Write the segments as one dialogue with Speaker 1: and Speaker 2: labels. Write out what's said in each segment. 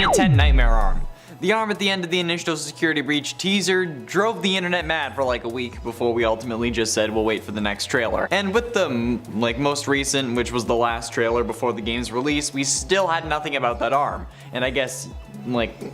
Speaker 1: Minute 10 Nightmare Arm. The arm at the end of the initial security breach teaser drove the internet mad for like a week before we ultimately just said we'll wait for the next trailer. And with the most recent, which was the last trailer before the game's release, we still had nothing about that arm. And I guess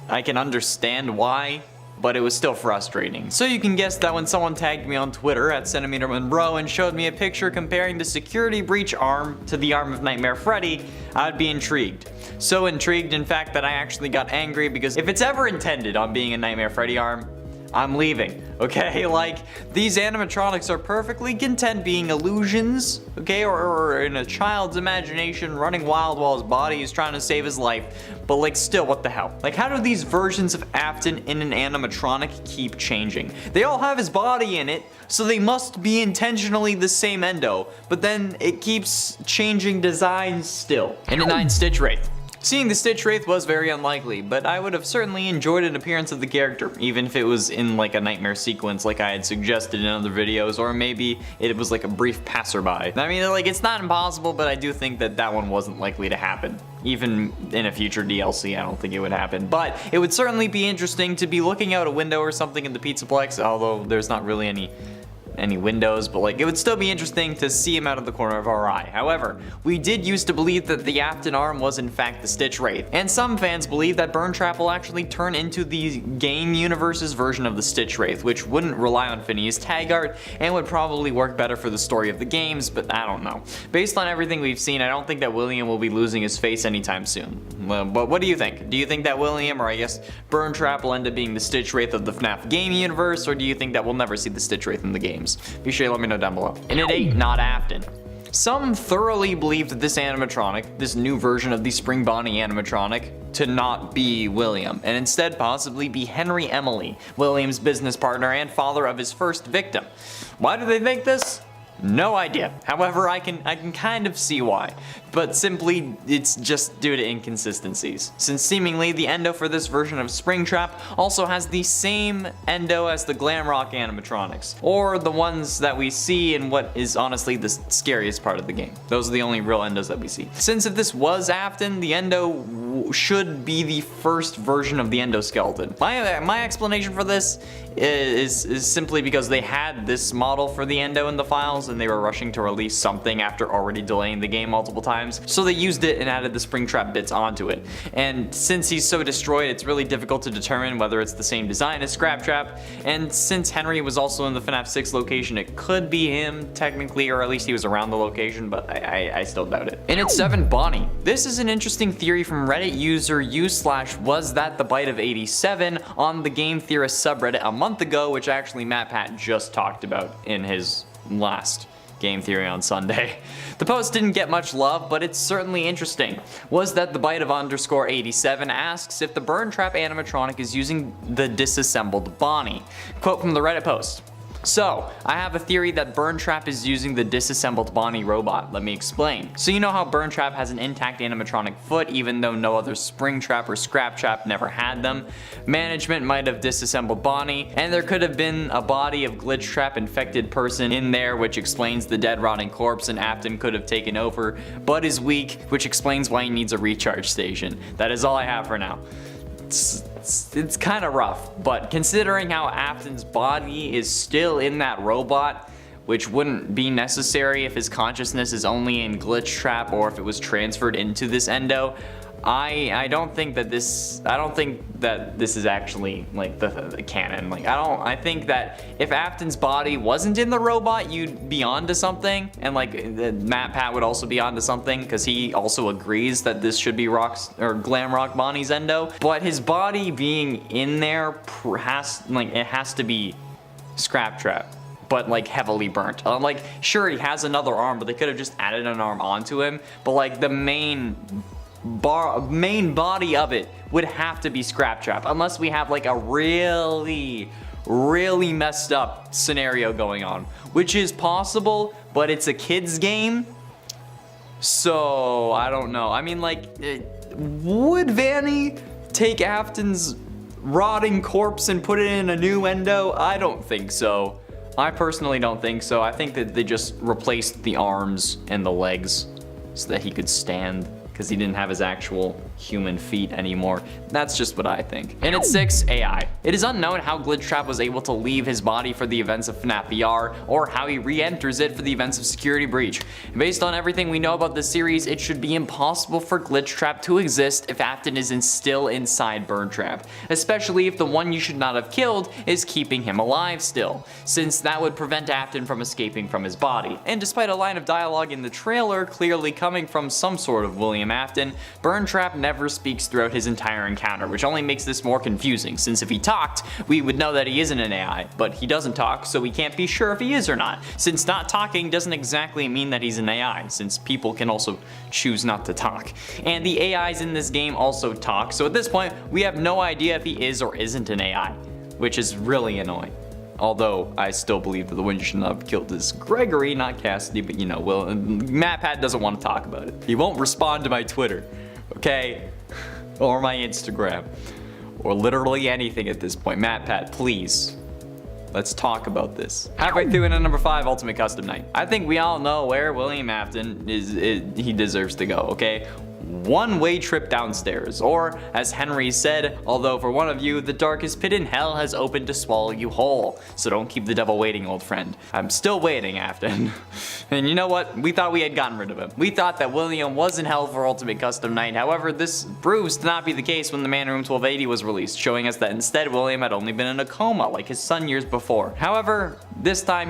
Speaker 1: I can understand why, but it was still frustrating. So you can guess that when someone tagged me on Twitter at Centimeter Monroe and showed me a picture comparing the security breach arm to the arm of Nightmare Freddy, I'd be intrigued. So intrigued, in fact, that I actually got angry because if it's ever intended on being a Nightmare Freddy arm, I'm leaving, okay? Like, these animatronics are perfectly content being illusions, okay? Or in a child's imagination running wild while his body is trying to save his life. But like, still, what the hell? Like, how do these versions of Afton in an animatronic keep changing? They all have his body in it, so they must be intentionally the same endo. But then it keeps changing designs still. And a 9 STITCHWRAITH. Seeing the STITCHWRAITH was very unlikely, but I would have certainly enjoyed an appearance of the character, even if it was in like a nightmare sequence like I had suggested in other videos, or maybe it was like a brief passerby. I mean, like, it's not impossible, but I do think that that one wasn't likely to happen. Even in a future DLC, I don't think it would happen. But it would certainly be interesting to be looking out a window or something in the Pizzaplex, although there's not really any windows, but like, it would still be interesting to see him out of the corner of our eye. However, we did used to believe that the Afton arm was in fact the STITCHWRAITH, and some fans believe that BURNTRAP will actually turn into the game universe's version of the STITCHWRAITH, which wouldn't rely on Phineas tag art and would probably work better for the story of the games, but I don't know. Based on everything we've seen, I don't think that William will be losing his face anytime soon. But what do you think? Do you think that William, or I guess BURNTRAP, will end up being the STITCHWRAITH of the FNAF game universe, or do you think that we'll never see the STITCHWRAITH in the games? Be sure to let me know down below. And at 8, not Afton. Some thoroughly believe that this animatronic, this new version of the Spring Bonnie animatronic, to not be William, and instead possibly be Henry Emily, William's business partner and father of his first victim. Why do they think this? No idea. However, I can kind of see why, but simply it's just due to inconsistencies. Since seemingly the endo for this version of Springtrap also has the same endo as the Glamrock animatronics, or the ones that we see in what is honestly the scariest part of the game. Those are the only real endos that we see. Since if this was Afton, the endo should be the first version of the endoskeleton. My explanation for this is simply because they had this model for the endo in the files and they were rushing to release something after already delaying the game multiple times, so they used it and added the Springtrap bits onto it. And since he's so destroyed, it's really difficult to determine whether it's the same design as Scraptrap, and since Henry was also in the FNAF 6 location, it could be him technically, or at least he was around the location, but I still doubt it. And it's 7 Bonnie. This is an interesting theory from Reddit user u/was-that-the-bite-of-87 on the Game Theorist subreddit a month ago, which actually MatPat just talked about in his last Game Theory on Sunday. The post didn't get much love, but it's certainly interesting. Was that the bite of _87 asks if the BURNTRAP animatronic is using the disassembled Bonnie. Quote from the Reddit post. So, I have a theory that BURNTRAP is using the disassembled Bonnie robot. Let me explain. So you know how BURNTRAP has an intact animatronic foot even though no other Springtrap or Scraptrap never had them? Management might have disassembled Bonnie, and there could have been a body of GLITCHTRAP infected person in there, which explains the dead rotting corpse, and Afton could have taken over, but is weak, which explains why he needs a recharge station. That is all I have for now. It's kind of rough, but considering how Afton's body is still in that robot, which wouldn't be necessary if his consciousness is only in GLITCHTRAP or if it was transferred into this endo, I don't think that this is actually like the canon. Like I think that if Afton's body wasn't in the robot, you'd be onto something, and like MatPat would also be onto something because he also agrees that this should be Glamrock Bonnie's endo. But his body being in there has to be Scraptrap, but like heavily burnt. Like sure, he has another arm, but they could have just added an arm onto him. But like the main body of it would have to be Scraptrap, unless we have like a really messed up scenario going on, which is possible, but it's a kid's game, so I don't know. I mean, like, would Vanny take Afton's rotting corpse and put it in a new endo? I don't think so. I personally don't think so. I think that they just replaced the arms and the legs so that he could stand, because he didn't have his actual human feet anymore. That's just what I think. And at 6, AI. It is unknown how GLITCHTRAP was able to leave his body for the events of FNAF VR, or how he re-enters it for the events of Security Breach. Based on everything we know about the series, it should be impossible for GLITCHTRAP to exist if Afton is still inside BRIBERY, especially if the one you should not have killed is keeping him alive still, since that would prevent Afton from escaping from his body. And despite a line of dialogue in the trailer clearly coming from some sort of William Afton, BRIBERY never speaks throughout his entire encounter, which only makes this more confusing, since if he talked, we would know that he isn't an AI, but he doesn't talk, so we can't be sure if he is or not, since not talking doesn't exactly mean that he's an AI, since people can also choose not to talk. And the AIs in this game also talk, so at this point, we have no idea if he is or isn't an AI, which is really annoying. Although, I still believe that the one you should not have killed is Gregory, not Cassidy, but you know, well, MatPat doesn't want to talk about it. He won't respond to my Twitter, okay? Or my Instagram, or literally anything at this point. MatPat, please, let's talk about this. Halfway through into number 5, Ultimate Custom Night. I think we all know where William Afton he deserves to go, okay? One-way trip downstairs, or as Henry said, although for one of you, the darkest pit in hell has opened to swallow you whole. So don't keep the devil waiting, old friend. I'm still waiting, Afton. And you know what? We thought we had gotten rid of him. We thought that William was in hell for Ultimate Custom Night. However, this proves to not be the case when the Man Room 1280 was released, showing us that instead William had only been in a coma like his son years before. However, this time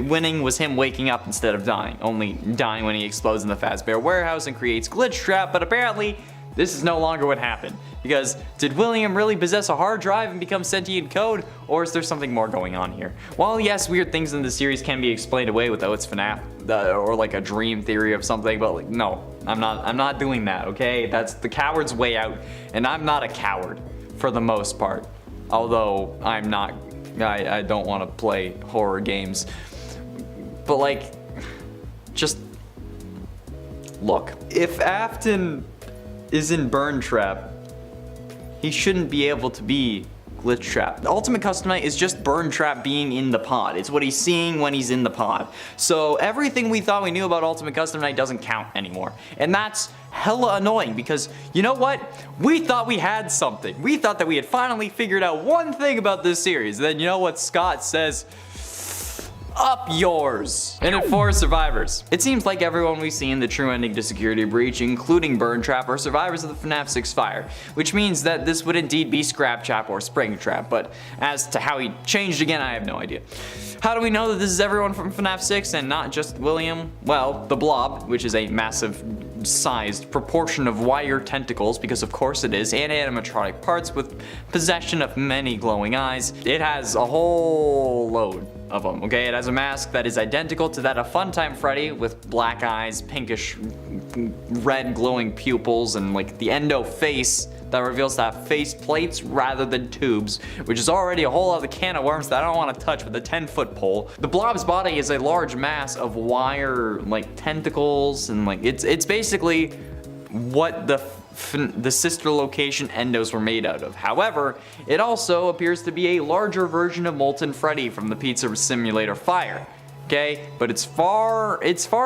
Speaker 1: winning was him waking up instead of dying, only dying when he explodes in the Fazbear warehouse and creates GLITCHTRAP, but apparently this is no longer what happened. Because did William really possess a hard drive and become sentient code, or is there something more going on here? While yes, weird things in the series can be explained away with, oh, it's FNAF, or like a dream theory of something, but like, no, I'm not doing that, okay? That's the coward's way out, and I'm not a coward for the most part. Although I don't want to play horror games. But like, just look, if Afton is in BRIBERY, he shouldn't be able to be GLITCHTRAP. The Ultimate Custom Night is just BRIBERY being in the pod. It's what he's seeing when he's in the pod. So everything we thought we knew about Ultimate Custom Night doesn't count anymore. And that's hella annoying because, you know what? We thought we had something. We thought that we had finally figured out one thing about this series. Then you know what Scott says? Up yours. And at 4, survivors. It seems like everyone we see in the true ending to Security Breach, including BRIBERY, are survivors of the FNAF 6 fire, which means that this would indeed be Scraptrap or Springtrap, but as to how he changed again, I have no idea. How do we know that this is everyone from FNAF 6 and not just William? Well, the blob, which is a massive sized proportion of wire tentacles, because of course it is, and animatronic parts with possession of many glowing eyes. It has a whole load of them, okay? It has a mask that is identical to that of Funtime Freddy with black eyes, pinkish red glowing pupils, and like the endo face that reveals to have face plates rather than tubes, which is already a whole other can of worms that I don't want to touch with a 10-foot pole. The blob's body is a large mass of wire like tentacles, and like it's basically what the sister location endos were made out of. However, it also appears to be a larger version of Molten Freddy from the Pizza Simulator Fire. Okay, but it's far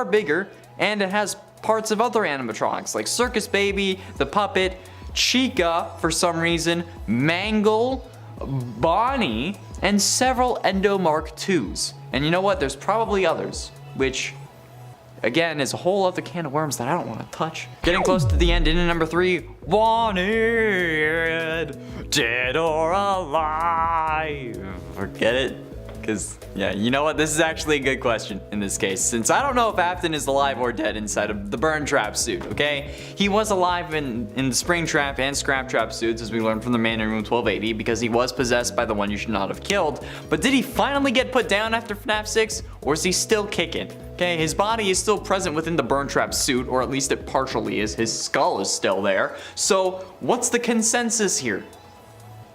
Speaker 1: bigger, and it has parts of other animatronics like Circus Baby, the puppet, Chica for some reason, Mangle, Bonnie, and several Endo Mark IIs. And you know what? There's probably others, which again is a whole other can of worms that I don't want to touch. Getting close to the end, in number 3, wanted, dead or alive. Forget it. Because, yeah, you know what? This is actually a good question in this case, since I don't know if Afton is alive or dead inside of the BRIBERY suit, okay? He was alive in the Springtrap and Scraptrap suits, as we learned from the Man in Room 1280, because he was possessed by the one you should not have killed. But did he finally get put down after FNAF 6, or is he still kicking? Okay, his body is still present within the BRIBERY suit, or at least it partially is. His skull is still there. So, what's the consensus here?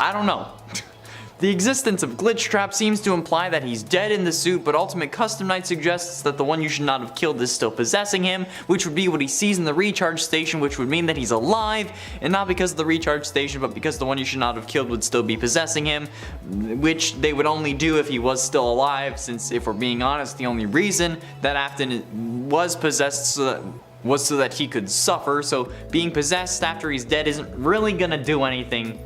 Speaker 1: I don't know. The existence of GLITCHTRAP seems to imply that he's dead in the suit, but Ultimate Custom Night suggests that the one you should not have killed is still possessing him, which would be what he sees in the recharge station, which would mean that he's alive, and not because of the recharge station, but because the one you should not have killed would still be possessing him, which they would only do if he was still alive, since if we're being honest, the only reason that Afton was possessed was so that he could suffer, so being possessed after he's dead isn't really gonna do anything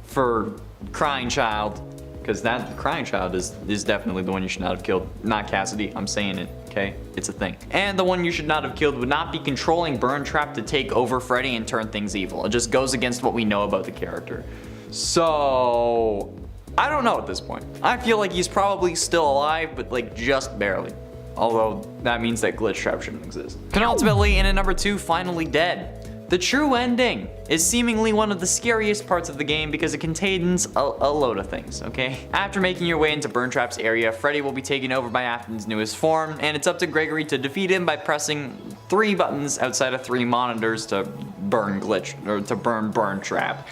Speaker 1: for Crying Child, because that Crying Child is definitely the one you should not have killed, not Cassidy. I'm saying it, okay? It's a thing. And the one you should not have killed would not be controlling Burn Trap to take over Freddy and turn things evil. It just goes against what we know about the character. So I don't know at this point. I feel like he's probably still alive, but like just barely. Although that means that GLITCHTRAP shouldn't exist. Penultimately, in at number 2, Finally Dead. The true ending is seemingly one of the scariest parts of the game because it contains a load of things, okay? After making your way into Burn Trap's area, Freddy will be taken over by Afton's newest form, and it's up to Gregory to defeat him by pressing 3 buttons outside of 3 monitors to burn Burn Trap.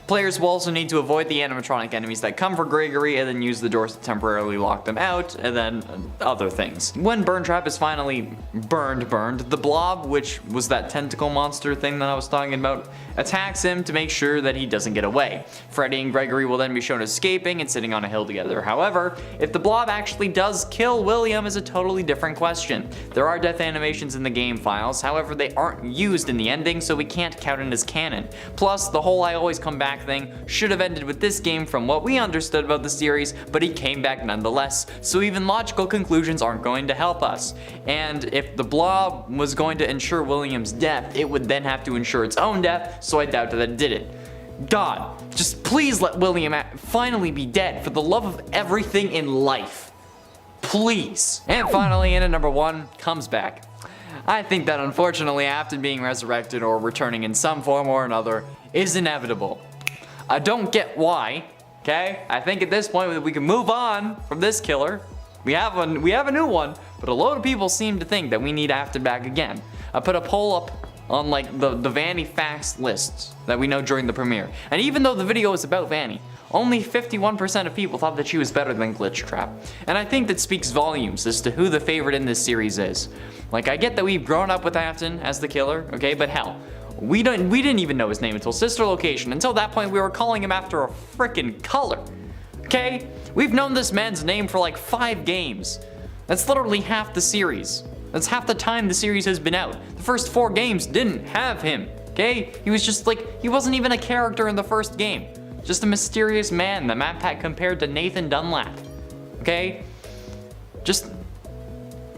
Speaker 1: Players will also need to avoid the animatronic enemies that come for Gregory and then use the doors to temporarily lock them out, and then other things. When Burn Trap is finally burned, the blob, which was that tentacle monster thing that I was talking about, attacks him to make sure that he doesn't get away. Freddy and Gregory will then be shown escaping and sitting on a hill together. However, if the blob actually does kill William is a totally different question. There are death animations in the game files, however they aren't used in the ending, so we can't count it as canon. Plus, the whole I always come back thing should have ended with this game from what we understood about the series, but he came back nonetheless, so even logical conclusions aren't going to help us. And if the blob was going to ensure William's death, it would then have to ensure its own death, so I doubt that it did it. God, just please let William finally be dead for the love of everything in life. Please. And finally, in at number 1, comes back. I think that unfortunately Afton being resurrected or returning in some form or another is inevitable. I don't get why, okay? I think at this point we can move on from this killer. We have a new one, but a load of people seem to think that we need Afton back again. I put a poll up on like the Vanny facts lists that we know during the premiere. And even though the video is about Vanny, only 51% of people thought that she was better than GLITCHTRAP. And I think that speaks volumes as to who the favorite in this series is. Like, I get that we've grown up with Afton as the killer, okay, but hell, we didn't even know his name until Sister Location. Until that point, we were calling him after a frickin' color, okay? We've known this man's name for like 5 games. That's literally half the series. That's half the time the series has been out. The first 4 games didn't have him, okay? He was just like, he wasn't even a character in the first game. Just a mysterious man the map pack compared to Nathan Dunlap, okay? Just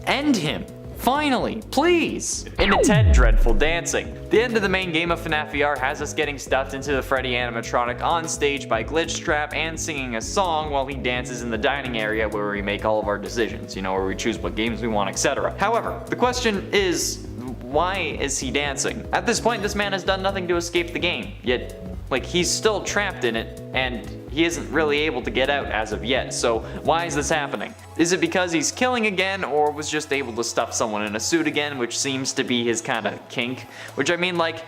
Speaker 1: end him. Finally, please! Into 10 Dreadful Dancing. The end of the main game of FNAF VR has us getting stuffed into the Freddy animatronic on stage by GLITCHTRAP and singing a song while he dances in the dining area where we make all of our decisions, you know, where we choose what games we want, etc. However, the question is, why is he dancing? At this point, this man has done nothing to escape the game, yet, like, he's still trapped in it, and he isn't really able to get out as of yet, so why is this happening? Is it because he's killing again, or was just able to stuff someone in a suit again, which seems to be his kind of kink? Which, I mean, like,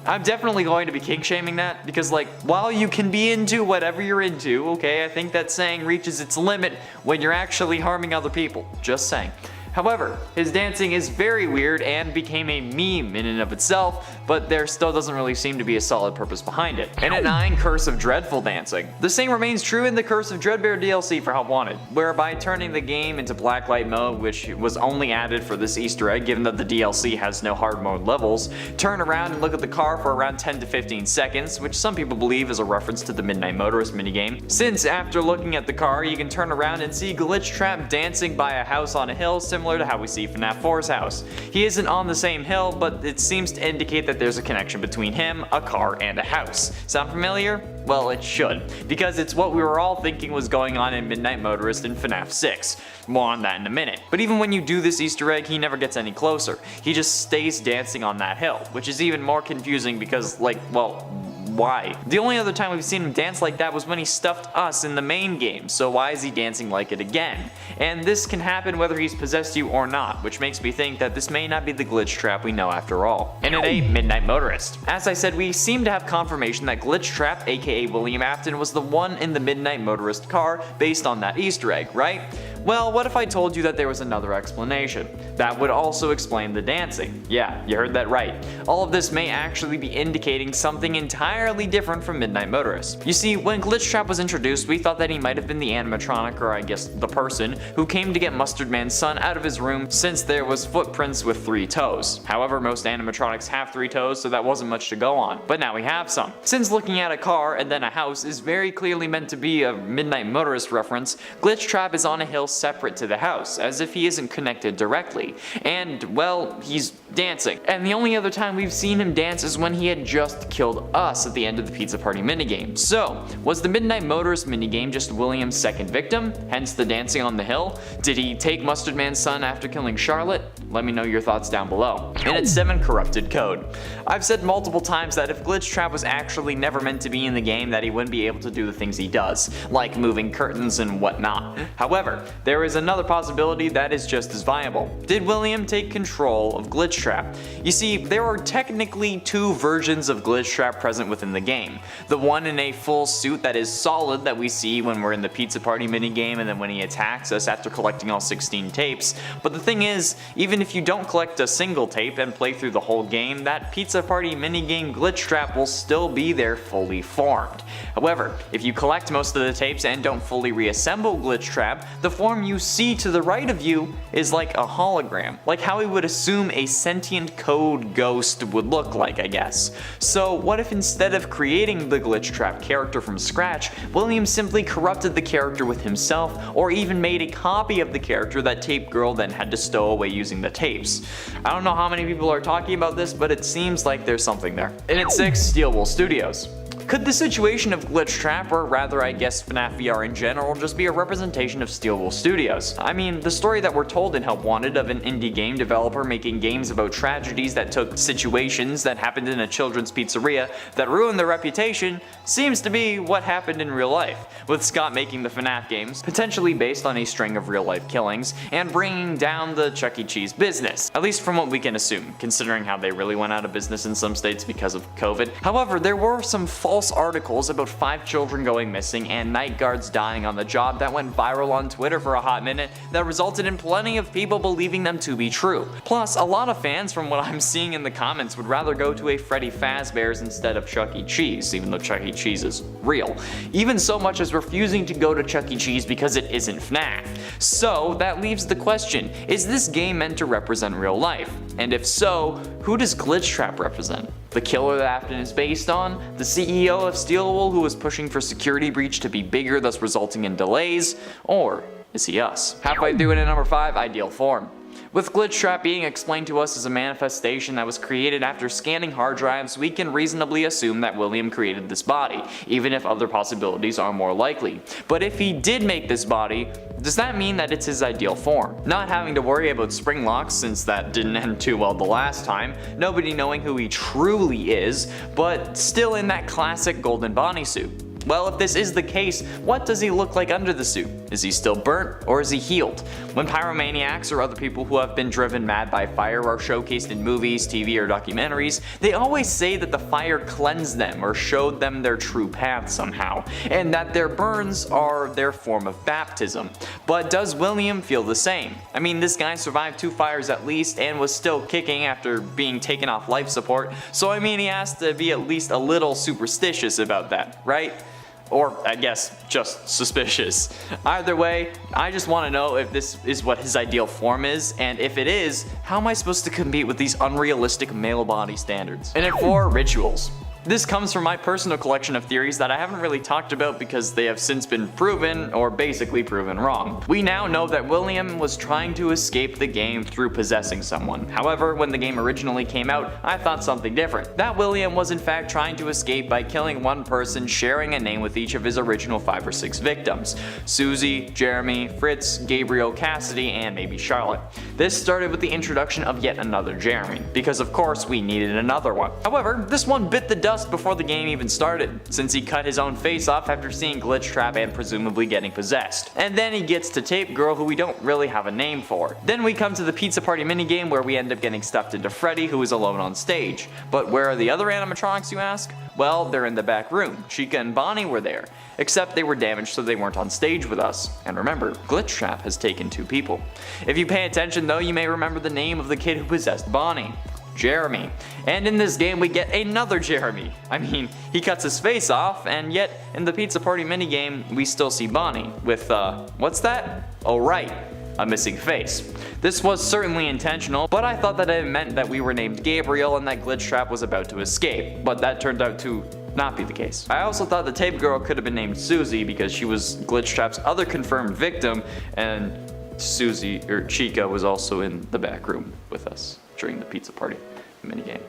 Speaker 1: I'm definitely going to be kink shaming that, because, like, while you can be into whatever you're into, okay, I think that saying reaches its limit when you're actually harming other people. Just saying. However, his dancing is very weird and became a meme in and of itself, but there still doesn't really seem to be a solid purpose behind it. And at 9, Curse of Dreadful Dancing. The same remains true in the Curse of Dreadbear DLC for Help Wanted, whereby turning the game into blacklight mode, which was only added for this Easter egg given that the DLC has no hard mode levels, turn around and look at the car for around 10 to 15 seconds, which some people believe is a reference to the Midnight Motorist minigame. Since after looking at the car, you can turn around and see GLITCHTRAP dancing by a house on a hill, similar to how we see FNAF 4's house. He isn't on the same hill, but it seems to indicate that there's a connection between him, a car, and a house. Sound familiar? Well, it should, because it's what we were all thinking was going on in Midnight Motorist in FNAF 6. More on that in a minute. But even when you do this Easter egg, he never gets any closer. He just stays dancing on that hill, which is even more confusing because, like, well, why? The only other time we've seen him dance like that was when he stuffed us in the main game, so why is he dancing like it again? And this can happen whether he's possessed you or not, which makes me think that this may not be the GLITCHTRAP we know after all. And at 8, Midnight Motorist. As I said, we seem to have confirmation that GLITCHTRAP, aka William Afton, was the one in the Midnight Motorist car based on that Easter egg, right? Well, what if I told you that there was another explanation? That would also explain the dancing. Yeah, you heard that right. All of this may actually be indicating something entirely different from Midnight Motorist. You see, when Glitchtrap was introduced, we thought that he might have been the animatronic, or I guess the person, who came to get Mustard Man's son out of his room since there was footprints with 3 toes. However, most animatronics have 3 toes, so that wasn't much to go on. But now we have some. Since looking at a car and then a house is very clearly meant to be a Midnight Motorist reference, Glitchtrap is on a hill separate to the house, as if he isn't connected directly. And, well, he's dancing. And the only other time we've seen him dance is when he had just killed us at the end of the Pizza Party minigame. So, was the Midnight Motorist minigame just William's second victim, hence the dancing on the hill? Did he take Mustard Man's son after killing Charlotte? Let me know your thoughts down below. And it's 7 corrupted code. I've said multiple times that if Glitchtrap was actually never meant to be in the game, that he wouldn't be able to do the things he does, like moving curtains and whatnot. However, there is another possibility that is just as viable. Did William take control of Glitchtrap? You see, there are technically 2 versions of Glitchtrap present within the game. The one in a full suit that is solid that we see when we're in the Pizza Party minigame and then when he attacks us after collecting all 16 tapes. But the thing is, even if you don't collect a single tape and play through the whole game, that Pizza Party minigame Glitchtrap will still be there fully formed. However, if you collect most of the tapes and don't fully reassemble Glitchtrap, the form you see to the right of you is like a hologram, like how we would assume a sentient code ghost would look like, I guess. So what if instead of creating the Glitchtrap character from scratch, William simply corrupted the character with himself, or even made a copy of the character that Tape Girl then had to stow away using the tapes? I don't know how many people are talking about this, but it seems like there's something there. And at 6, Steelwool Studios. Could the situation of Glitchtrap, or rather I guess FNAF VR in general, just be a representation of Steelwool Studios? I mean, the story that we're told in Help Wanted of an indie game developer making games about tragedies that took situations that happened in a children's pizzeria that ruined their reputation seems to be what happened in real life, with Scott making the FNAF games, potentially based on a string of real life killings, and bringing down the Chuck E. Cheese business, at least from what we can assume, considering how they really went out of business in some states because of COVID. However, there were some false articles about 5 children going missing and night guards dying on the job that went viral on Twitter for a hot minute that resulted in plenty of people believing them to be true. Plus, a lot of fans from what I'm seeing in the comments would rather go to a Freddy Fazbear's instead of Chuck E. Cheese, even though Chuck E. Cheese is real. Even so much as refusing to go to Chuck E. Cheese because it isn't FNAF. So that leaves the question, is this game meant to represent real life? And if so, who does Glitchtrap represent? The killer that Afton is based on? The CEO of Steelwool who was pushing for Security Breach to be bigger, thus resulting in delays? Or is he us? Halfway through it at number 5, Ideal Form. With Glitchtrap being explained to us as a manifestation that was created after scanning hard drives, we can reasonably assume that William created this body, even if other possibilities are more likely. But if he did make this body, does that mean that it's his ideal form? Not having to worry about spring locks, since that didn't end too well the last time, nobody knowing who he truly is, but still in that classic golden Bonnie suit. Well, if this is the case, what does he look like under the suit? Is he still burnt, or is he healed? When pyromaniacs or other people who have been driven mad by fire are showcased in movies, TV, or documentaries, they always say that the fire cleansed them or showed them their true path somehow, and that their burns are their form of baptism. But does William feel the same? I mean, this guy survived 2 fires at least and was still kicking after being taken off life support, so I mean he has to be at least a little superstitious about that, right? Or, I guess, just suspicious. Either way, I just want to know if this is what his ideal form is, and if it is, how am I supposed to compete with these unrealistic male body standards? And at 4, Rituals. This comes from my personal collection of theories that I haven't really talked about because they have since been proven, or basically proven wrong. We now know that William was trying to escape the game through possessing someone. However, when the game originally came out, I thought something different. That William was in fact trying to escape by killing one person, sharing a name with each of his original 5 or 6 victims. Susie, Jeremy, Fritz, Gabriel, Cassidy, and maybe Charlotte. This started with the introduction of yet another Jeremy, because of course we needed another one. However, this one bit the dust just before the game even started, since he cut his own face off after seeing Glitchtrap and presumably getting possessed. And then he gets to Tape Girl, who we don't really have a name for. Then we come to the Pizza Party minigame, where we end up getting stuffed into Freddy, who is alone on stage. But where are the other animatronics, you ask? Well, they're in the back room. Chica and Bonnie were there, except they were damaged so they weren't on stage with us. And remember, Glitchtrap has taken 2 people. If you pay attention though, you may remember the name of the kid who possessed Bonnie. Jeremy. And in this game we get another Jeremy. I mean, he cuts his face off, and yet in the Pizza Party minigame we still see Bonnie with, what's that? Oh right, a missing face. This was certainly intentional, but I thought that it meant that we were named Gabriel and that Glitchtrap was about to escape, but that turned out to not be the case. I also thought the Tape Girl could have been named Susie because she was Glitchtrap's other confirmed victim, and Susie, or Chica, was also in the back room with us during the Pizza Party minigame.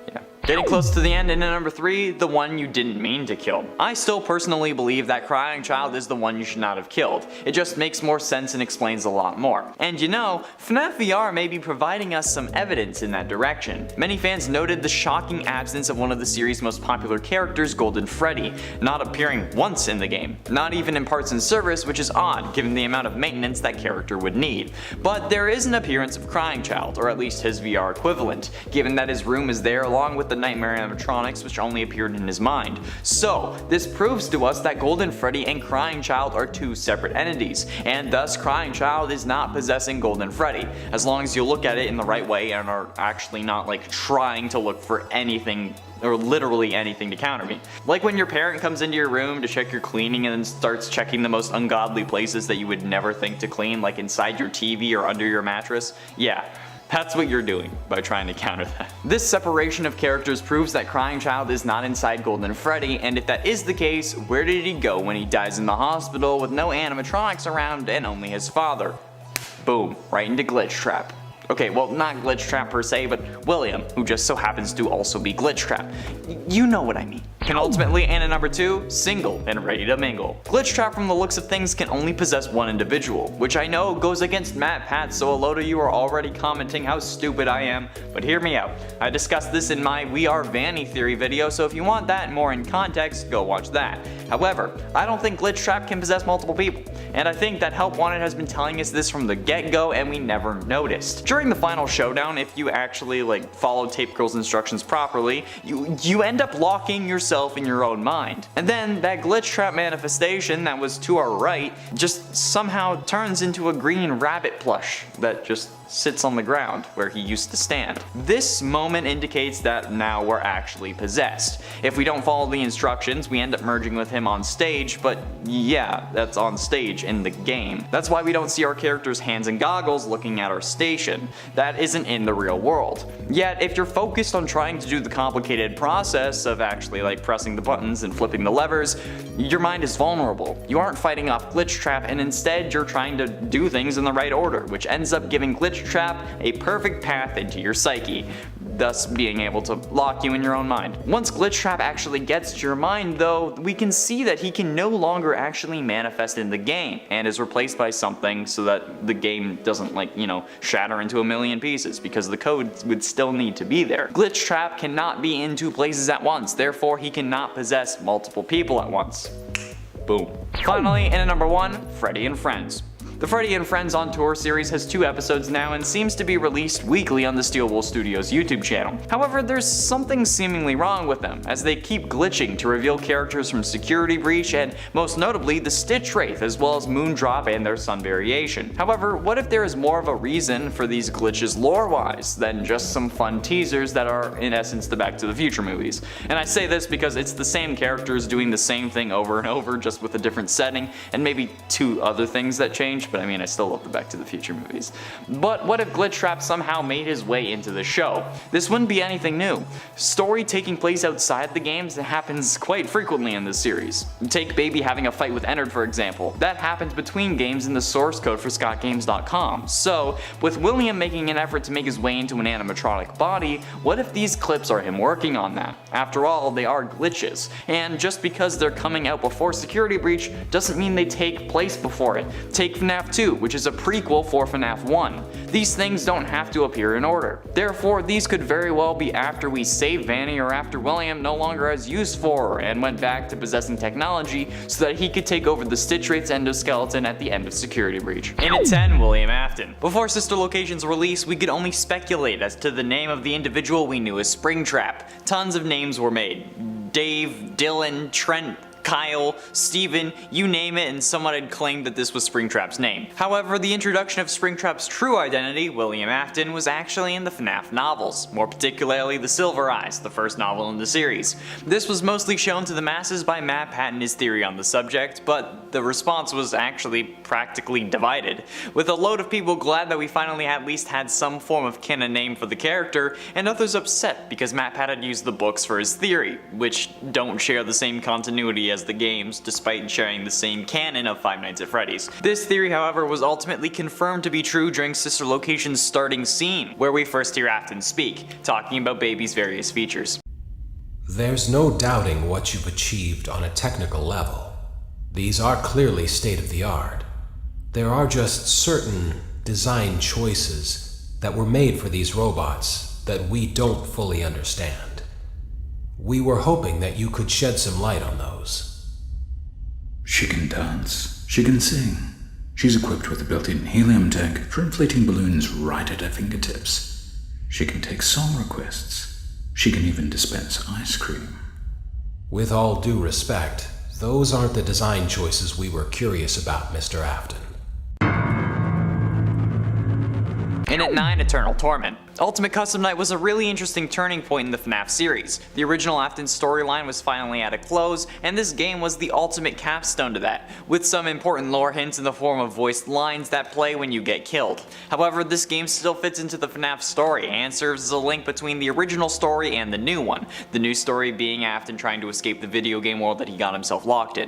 Speaker 1: Yeah. Getting close to the end, and at number 3, the one you didn't mean to kill. I still personally believe that Crying Child is the one you should not have killed. It just makes more sense and explains a lot more. And you know, FNAF VR may be providing us some evidence in that direction. Many fans noted the shocking absence of one of the series' most popular characters, Golden Freddy, not appearing once in the game. Not even in parts and service, which is odd given the amount of maintenance that character would need. But there is an appearance of Crying Child, or at least his VR equivalent, given that his room is there along with the nightmare animatronics which only appeared in his mind. So this proves to us that Golden Freddy and Crying Child are 2 separate entities, and thus Crying Child is not possessing Golden Freddy, as long as you look at it in the right way and are actually not like trying to look for anything or literally anything to counter me. Like when your parent comes into your room to check your cleaning and then starts checking the most ungodly places that you would never think to clean, like inside your TV or under your mattress. Yeah. That's what you're doing by trying to counter that. This separation of characters proves that Crying Child is not inside Golden Freddy, and if that is the case, where did he go when he dies in the hospital with no animatronics around and only his father? Boom, right into Glitchtrap. Okay, well, not Glitchtrap per se, but William, who just so happens to also be Glitchtrap. You know what I mean. And ultimately, and at number 2, single and ready to mingle. Glitchtrap, from the looks of things, can only possess one individual, which I know goes against Matt Pat, so a load of you are already commenting how stupid I am, but hear me out. I discussed this in my We Are Vanny Theory video, so if you want that more in context, go watch that. However, I don't think Glitchtrap can possess multiple people, and I think that Help Wanted has been telling us this from the get-go and we never noticed. During the final showdown, if you actually follow Tape Girl's instructions properly, you end up locking yourself in your own mind. And then that Glitchtrap manifestation that was to our right just somehow turns into a green rabbit plush that just sits on the ground where he used to stand. This moment indicates that now we're actually possessed. If we don't follow the instructions, we end up merging with him on stage, but yeah, that's on stage in the game. That's why we don't see our character's hands and goggles looking at our station. That isn't in the real world. Yet, if you're focused on trying to do the complicated process of actually pressing the buttons and flipping the levers, your mind is vulnerable. You aren't fighting off Glitchtrap, and instead you're trying to do things in the right order, which ends up giving Glitchtrap a perfect path into your psyche, thus being able to lock you in your own mind. Once Glitchtrap actually gets to your mind though, we can see that he can no longer actually manifest in the game and is replaced by something so that the game doesn't shatter into a million pieces, because the code would still need to be there. Glitchtrap cannot be in 2 places at once, therefore he cannot possess multiple people at once. Boom. Finally, in at number 1, Freddy and Friends. The Freddy and Friends on Tour series has 2 episodes now and seems to be released weekly on the Steelwool Studios YouTube channel. However, there's something seemingly wrong with them, as they keep glitching to reveal characters from Security Breach and, most notably, the STITCHWRAITH, as well as Moondrop and their Sun Variation. However, what if there is more of a reason for these glitches lore-wise than just some fun teasers that are, in essence, the Back to the Future movies? And I say this because it's the same characters doing the same thing over and over, just with a different setting, and maybe 2 other things that change. But I mean, I still love the Back to the Future movies. But what if Glitchtrap somehow made his way into the show? This wouldn't be anything new. Story taking place outside the games happens quite frequently in this series. Take Baby having a fight with Ennard, for example. That happened between games in the source code for ScottGames.com. So, with William making an effort to make his way into an animatronic body, what if these clips are him working on that? After all, they are glitches, and just because they're coming out before Security Breach doesn't mean they take place before it. Take FNAF
Speaker 2: FNAF 2, which is a prequel for FNAF 1. These things don't have to appear in order. Therefore, these could very well be after we save Vanny or after William no longer has use for her and went back to possessing technology so that he could take over the STITCHWRAITH's endoskeleton at the end of Security Breach.
Speaker 1: In at 10, William Afton. Before Sister Location's release, we could only speculate as to the name of the individual we knew as Springtrap. Tons of names were made. Dave, Dylan, Trent, Kyle, Steven, you name it, and someone had claimed that this was Springtrap's name. However, the introduction of Springtrap's true identity, William Afton, was actually in the FNAF novels, more particularly The Silver Eyes, the first novel in the series. This was mostly shown to the masses by Matt Pat and his theory on the subject, but the response was actually practically divided, with a load of people glad that we finally at least had some form of canon name for the character, and others upset because Matt Pat had used the books for his theory, which don't share the same continuity as the games, despite sharing the same canon of Five Nights at Freddy's. This theory, however, was ultimately confirmed to be true during Sister Location's starting scene, where we first hear Afton speak, talking about Baby's various features.
Speaker 3: There's no doubting what you've achieved on a technical level. These are clearly state-of-the-art. There are just certain design choices that were made for these robots that we don't fully understand. We were hoping that you could shed some light on those.
Speaker 4: She can dance. She can sing. She's equipped with a built-in helium tank for inflating balloons right at her fingertips. She can take song requests. She can even dispense ice cream.
Speaker 3: With all due respect, those aren't the design choices we were curious about, Mr. Afton.
Speaker 1: In at 9, Eternal Torment. Ultimate Custom Night was a really interesting turning point in the FNAF series. The original Afton storyline was finally at a close, and this game was the ultimate capstone to that, with some important lore hints in the form of voiced lines that play when you get killed. However, this game still fits into the FNAF story and serves as a link between the original story and the new one, the new story being Afton trying to escape the video game world that he got himself locked in.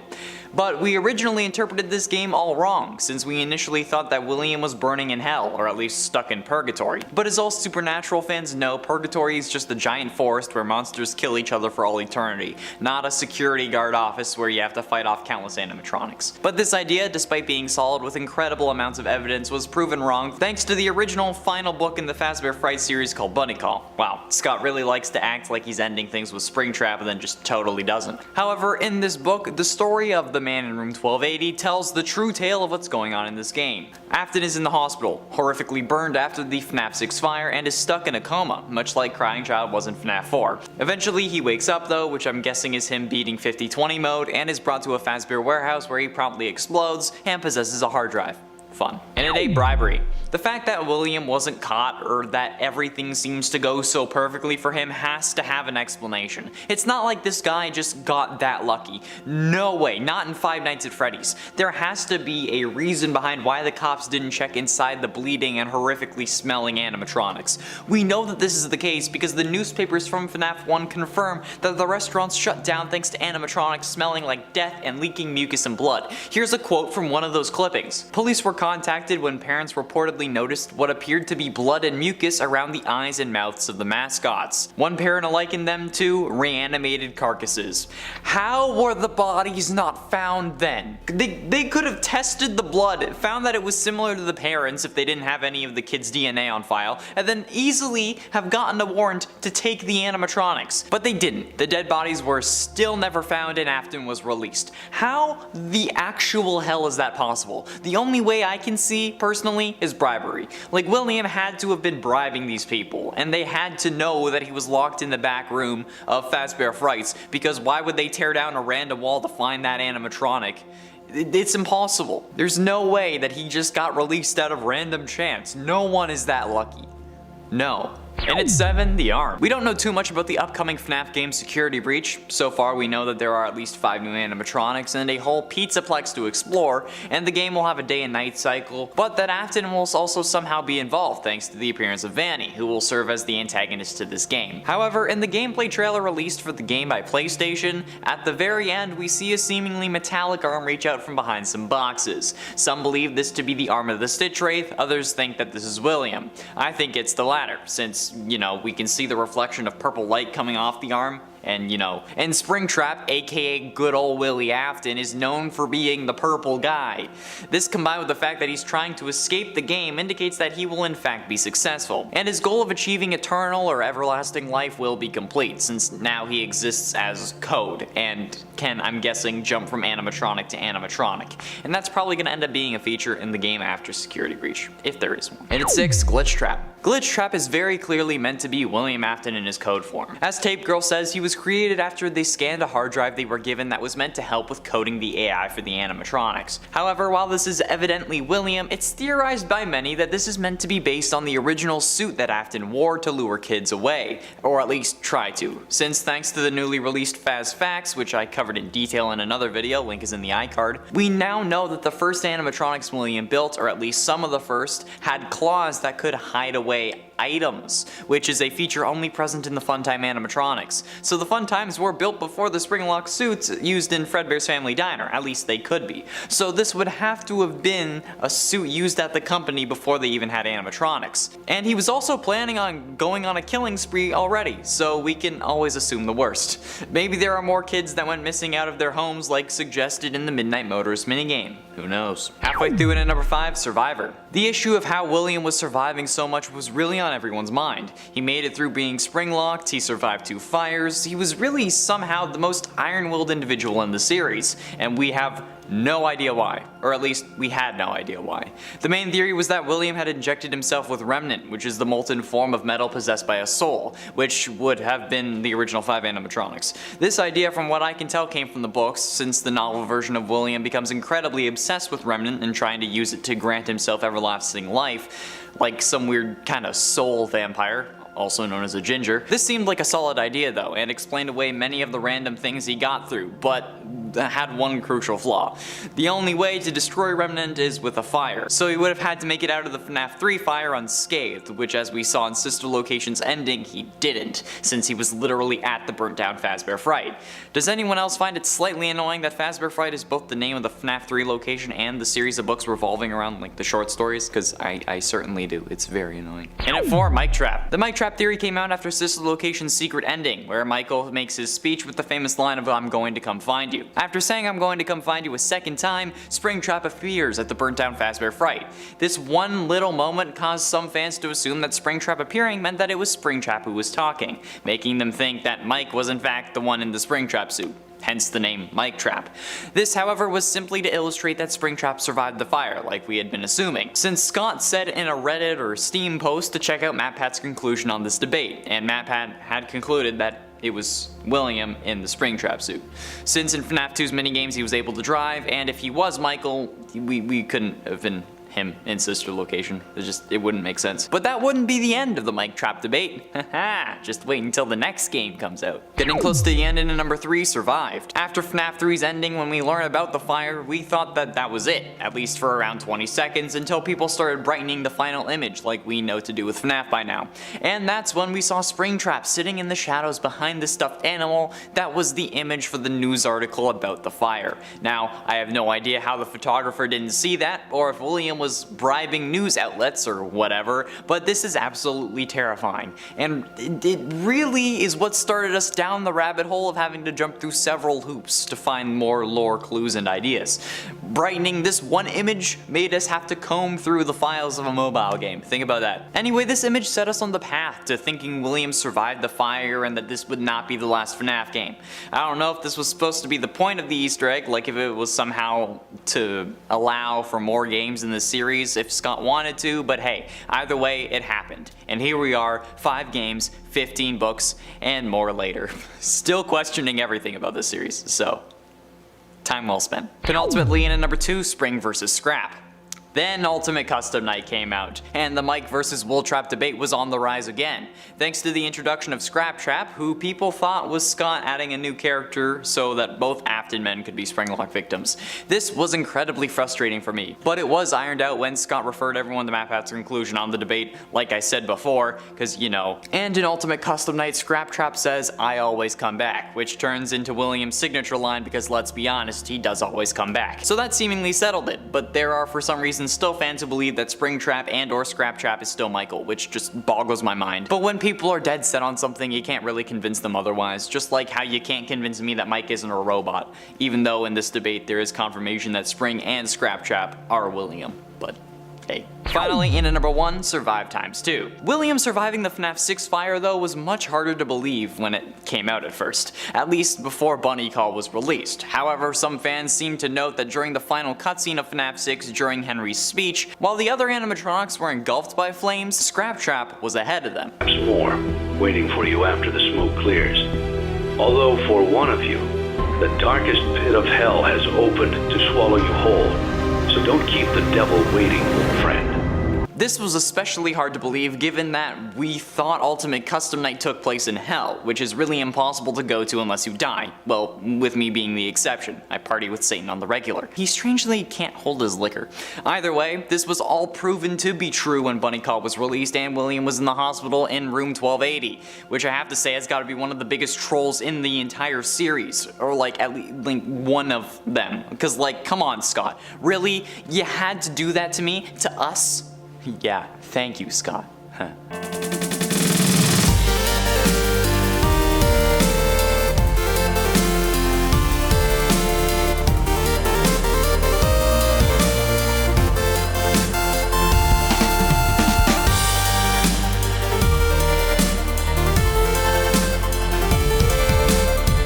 Speaker 1: But we originally interpreted this game all wrong, since we initially thought that William was burning in hell, or at least stuck in purgatory. But as all Supernatural fans know, purgatory is just a giant forest where monsters kill each other for all eternity, not a security guard office where you have to fight off countless animatronics. But this idea, despite being solid with incredible amounts of evidence, was proven wrong thanks to the original final book in the Fazbear Fright series called Bunny Call. Wow, Scott really likes to act like he's ending things with Springtrap and then just totally doesn't. However, in this book, the story of the man in room 1280 tells the true tale of what's going on in this game. Afton is in the hospital, horrifically burned after the FNAF 6 fire, and is stuck in a coma, much like Crying Child was in FNAF 4. Eventually he wakes up though, which I'm guessing is him beating 50-20 mode, and is brought to a Fazbear warehouse where he promptly explodes and possesses a hard drive. Fun. And at 8, Bribery. The fact that William wasn't caught or that everything seems to go so perfectly for him has to have an explanation. It's not like this guy just got that lucky. No way, not in Five Nights at Freddy's. There has to be a reason behind why the cops didn't check inside the bleeding and horrifically smelling animatronics. We know that this is the case because the newspapers from FNAF 1 confirm that the restaurants shut down thanks to animatronics smelling like death and leaking mucus and blood. Here's a quote from one of those clippings. Police were contacted when parents reportedly noticed what appeared to be blood and mucus around the eyes and mouths of the mascots. One parent likened them to reanimated carcasses. How were the bodies not found then? They could have tested the blood, found that it was similar to the parents if they didn't have any of the kids' DNA on file, and then easily have gotten a warrant to take the animatronics. But they didn't. The dead bodies were still never found and Afton was released. How the actual hell is that possible? The only way I can see, personally, is bribery. Like, William had to have been bribing these people, and they had to know that he was locked in the back room of Fazbear Frights, because why would they tear down a random wall to find that animatronic? It's impossible. There's no way that he just got released out of random chance. No one is that lucky. No. And at 7, The Arm. We don't know too much about the upcoming FNAF game Security Breach. So far we know that there are at least 5 new animatronics and a whole pizzaplex to explore, and the game will have a day and night cycle, but that Afton will also somehow be involved thanks to the appearance of Vanny, who will serve as the antagonist to this game. However, in the gameplay trailer released for the game by PlayStation, at the very end we see a seemingly metallic arm reach out from behind some boxes. Some believe this to be the arm of the STITCHWRAITH, others think that this is William. I think it's the latter, since, you know, we can see the reflection of purple light coming off the arm. And and Springtrap, aka good old Willie Afton, is known for being the purple guy. This combined with the fact that he's trying to escape the game indicates that he will in fact be successful, and his goal of achieving eternal or everlasting life will be complete, since now he exists as code, and can, I'm guessing, jump from animatronic to animatronic. And that's probably going to end up being a feature in the game after Security Breach, if there is one. And at 6, GLITCHTRAP. GLITCHTRAP is very clearly meant to be William Afton in his code form. As Tape Girl says, he was created after they scanned a hard drive they were given that was meant to help with coding the AI for the animatronics. However, while this is evidently William, it's theorized by many that this is meant to be based on the original suit that Afton wore to lure kids away, or at least try to, since thanks to the newly released FAS Facts, which I covered in detail in another video, link is in the iCard, we now know that the first animatronics William built, or at least some of the first, had claws that could hide away items, which is a feature only present in the Funtime animatronics. So the Funtimes were built before the spring-lock suits used in Fredbear's Family Diner, at least they could be. So this would have to have been a suit used at the company before they even had animatronics. And he was also planning on going on a killing spree already, so we can always assume the worst. Maybe there are more kids that went missing out of their homes like suggested in the Midnight Motorist minigame. Who knows? Halfway through it at number 5, Survivor. The issue of how William was surviving so much was really on everyone's mind. He made it through being spring-locked, he survived 2 fires, he was really somehow the most iron-willed individual in the series, and we have no idea why. Or at least, we had no idea why. The main theory was that William had injected himself with Remnant, which is the molten form of metal possessed by a soul, which would have been the original 5 animatronics. This idea, from what I can tell, came from the books, since the novel version of William becomes incredibly obsessed with Remnant and trying to use it to grant himself everlasting life, like some weird kind of soul vampire, also known as a ginger. This seemed like a solid idea though, and explained away many of the random things he got through, but had one crucial flaw. The only way to destroy Remnant is with a fire, so he would have had to make it out of the FNAF 3 fire unscathed, which as we saw in Sister Location's ending, he didn't, since he was literally at the burnt down Fazbear Fright. Does anyone else find it slightly annoying that Fazbear Fright is both the name of the FNAF 3 location and the series of books revolving around like the short stories? Because I certainly do. It's very annoying. And at 4, Mic Trap. The Mic Trap theory came out after Sister Location's secret ending, where Michael makes his speech with the famous line of "I'm going to come find you." After saying "I'm going to come find you" a second time, Springtrap appears at the burnt down Fazbear Fright. This one little moment caused some fans to assume that Springtrap appearing meant that it was Springtrap who was talking, making them think that Mike was in fact the one in the Springtrap suit. Hence the name Mic Trap. This, however, was simply to illustrate that Springtrap survived the fire, like we had been assuming, since Scott said in a Reddit or Steam post to check out MatPat's conclusion on this debate, and MatPat had concluded that it was William in the Springtrap suit. Since in FNAF 2's minigames he was able to drive, and if he was Michael, we couldn't have been him in Sister Location. It wouldn't make sense. But that wouldn't be the end of the Mic Trap debate. Haha, just wait until the next game comes out. Getting close to the end in number 3, Survived. After FNAF 3's ending, when we learned about the fire, we thought that that was it, at least for around 20 seconds, until people started brightening the final image like we know to do with FNAF by now. And that's when we saw Springtrap sitting in the shadows behind the stuffed animal that was the image for the news article about the fire. Now, I have no idea how the photographer didn't see that, or if William was bribing news outlets or whatever, but this is absolutely terrifying. And it really is what started us down the rabbit hole of having to jump through several hoops to find more lore clues and ideas. Brightening this one image made us have to comb through the files of a mobile game. Think about that. Anyway, this image set us on the path to thinking William survived the fire and that this would not be the last FNAF game. I don't know if this was supposed to be the point of the Easter egg, like if it was somehow to allow for more games in the series if Scott wanted to, but hey, either way, it happened. And here we are, 5 games, 15 books, and more later. Still questioning everything about this series, so time well spent. Penultimately in at number 2, Spring vs. Scrap. Then Ultimate Custom Night came out, and the Mike vs. Wooltrap debate was on the rise again, thanks to the introduction of Scraptrap, who people thought was Scott adding a new character so that both Afton men could be Springlock victims. This was incredibly frustrating for me, but it was ironed out when Scott referred everyone to MatPat's conclusion on the debate, like I said before, cause you know. And in Ultimate Custom Night, Scraptrap says, "I always come back," which turns into William's signature line because let's be honest, he does always come back. So that seemingly settled it, but there are for some reason reason, still fans who believe that Springtrap and or Scraptrap is still Michael, which just boggles my mind. But when people are dead set on something, you can't really convince them otherwise, just like how you can't convince me that Mike isn't a robot, even though in this debate there is confirmation that Spring and Scraptrap are William, but hey. Finally, in at number 1, Survive ×2. William surviving the FNAF 6 fire though was much harder to believe when it came out at first, at least before Bunny Call was released. However, some fans seem to note that during the final cutscene of FNAF 6 during Henry's speech, while the other animatronics were engulfed by flames, Scraptrap was ahead of them.
Speaker 5: There's more waiting for you after the smoke clears. Although for one of you, the darkest pit of hell has opened to swallow you whole. So don't keep the devil waiting, friend.
Speaker 1: This was especially hard to believe given that we thought Ultimate Custom Night took place in Hell, which is really impossible to go to unless you die. Well, with me being the exception. I party with Satan on the regular. He strangely can't hold his liquor. Either way, this was all proven to be true when Bunny Call was released and William was in the hospital in room 1280, which I have to say has got to be one of the biggest trolls in the entire series, or like at least like one of them. Because like, come on Scott, really? You had to do that to me? To us? Yeah, thank you, Scott. Huh.